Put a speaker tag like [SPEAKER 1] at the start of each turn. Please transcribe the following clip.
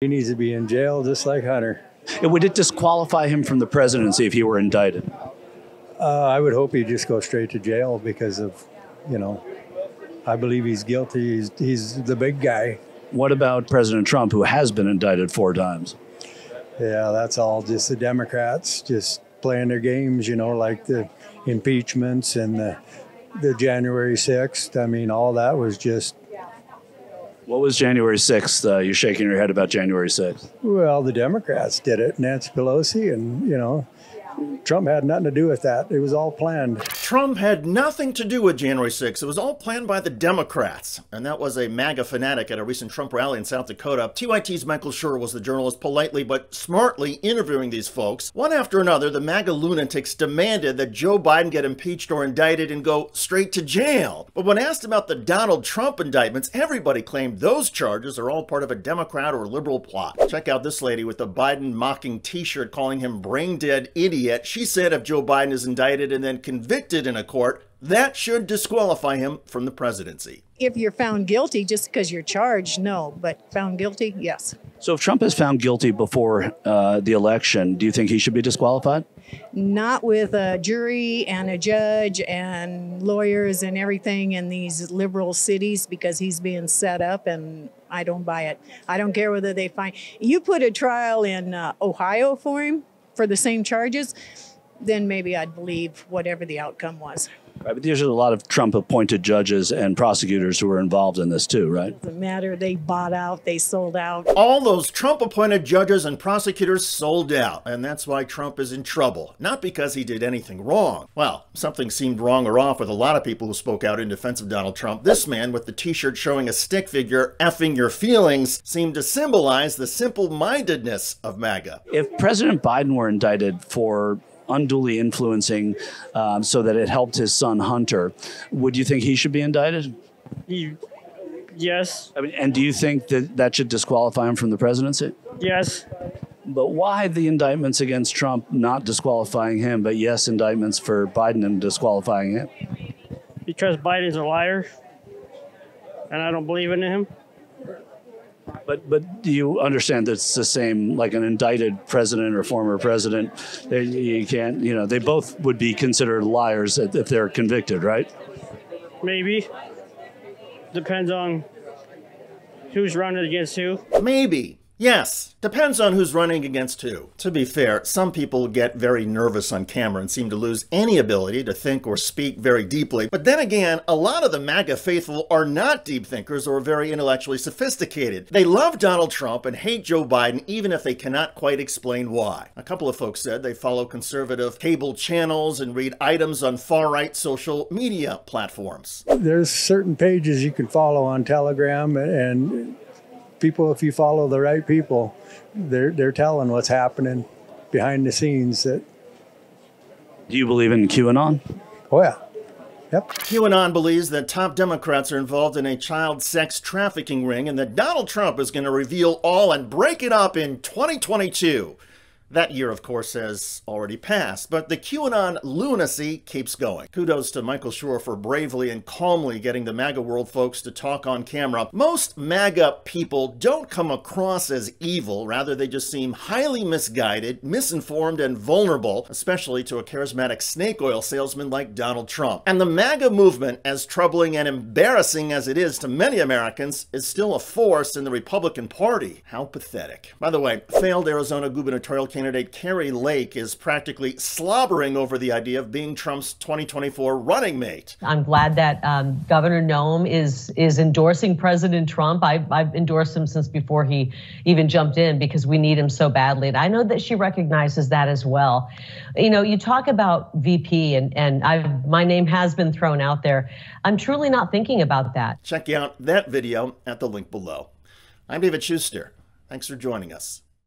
[SPEAKER 1] He needs to be in jail just like Hunter.
[SPEAKER 2] Would it disqualify him from the presidency if he were indicted?
[SPEAKER 1] I would hope he'd just go straight to jail because of, I believe he's guilty. He's the big guy.
[SPEAKER 2] What about President Trump, who has been indicted 4 times?
[SPEAKER 1] Yeah, that's all just the Democrats just playing their games, like the impeachments and the January 6th. I mean, all that was just...
[SPEAKER 2] What was January 6th? You're shaking your head about January 6th.
[SPEAKER 1] Well, the Democrats did it, Nancy Pelosi, and, Trump had nothing to do with that. It was all planned.
[SPEAKER 3] Trump had nothing to do with January 6th. It was all planned by the Democrats. And that was a MAGA fanatic at a recent Trump rally in South Dakota. TYT's Michael Shure was the journalist, politely but smartly interviewing these folks. One after another, the MAGA lunatics demanded that Joe Biden get impeached or indicted and go straight to jail. But when asked about the Donald Trump indictments, everybody claimed those charges are all part of a Democrat or liberal plot. Check out this lady with the Biden mocking t-shirt calling him brain-dead idiot. She said if Joe Biden is indicted and then convicted in a court, that should disqualify him from the presidency.
[SPEAKER 4] If you're found guilty just because you're charged, no. But found guilty, yes.
[SPEAKER 2] So if Trump is found guilty before the election, do you think he should be disqualified?
[SPEAKER 4] Not with a jury and a judge and lawyers and everything in these liberal cities, because he's being set up, and I don't buy it. I don't care whether they find... You put a trial in Ohio for him for the same charges, then maybe I'd believe whatever the outcome was.
[SPEAKER 2] Right, but there's a lot of Trump-appointed judges and prosecutors who are involved in this too, right?
[SPEAKER 4] Doesn't matter. They bought out. They sold out.
[SPEAKER 3] All those Trump-appointed judges and prosecutors sold out, and that's why Trump is in trouble. Not because he did anything wrong. Well, something seemed wrong or off with a lot of people who spoke out in defense of Donald Trump. This man with the t-shirt showing a stick figure, effing your feelings, seemed to symbolize the simple-mindedness of MAGA.
[SPEAKER 2] If President Biden were indicted for unduly influencing so that it helped his son Hunter, would you think he should be indicted?
[SPEAKER 5] Yes.
[SPEAKER 2] I mean, and do you think that should disqualify him from the presidency?
[SPEAKER 5] Yes.
[SPEAKER 2] But why the indictments against Trump not disqualifying him, but yes, indictments for Biden and disqualifying him?
[SPEAKER 5] Because Biden's a liar, and I don't believe in him.
[SPEAKER 2] But do you understand that it's the same, like an indicted president or former president? You can't, they both would be considered liars if they're convicted, right?
[SPEAKER 5] Maybe. Depends on who's running against who.
[SPEAKER 3] Maybe. Yes, depends on who's running against who. To be fair, some people get very nervous on camera and seem to lose any ability to think or speak very deeply. But then again, a lot of the MAGA faithful are not deep thinkers or very intellectually sophisticated. They love Donald Trump and hate Joe Biden even if they cannot quite explain why. A couple of folks said they follow conservative cable channels and read items on far-right social media platforms.
[SPEAKER 1] There's certain pages you can follow on Telegram, and people, if you follow the right people, they're telling what's happening behind the scenes. That.
[SPEAKER 2] Do you believe in QAnon?
[SPEAKER 1] Oh yeah. Yep.
[SPEAKER 3] QAnon believes that top Democrats are involved in a child sex trafficking ring and that Donald Trump is going to reveal all and break it up in 2022. That year, of course, has already passed, but the QAnon lunacy keeps going. Kudos to Michael Shure for bravely and calmly getting the MAGA world folks to talk on camera. Most MAGA people don't come across as evil. Rather, they just seem highly misguided, misinformed, and vulnerable, especially to a charismatic snake oil salesman like Donald Trump. And the MAGA movement, as troubling and embarrassing as it is to many Americans, is still a force in the Republican Party. How pathetic. By the way, failed Arizona gubernatorial candidate Kari is practically slobbering over the idea of being Trump's 2024 running mate.
[SPEAKER 6] I'm glad that Governor Nome is endorsing President Trump. I've endorsed him since before he even jumped in because we need him so badly. And I know that she recognizes that as well. You talk about VP and my name has been thrown out there. I'm truly not thinking about that.
[SPEAKER 3] Check out that video at the link below. I'm David Shuster. Thanks for joining us.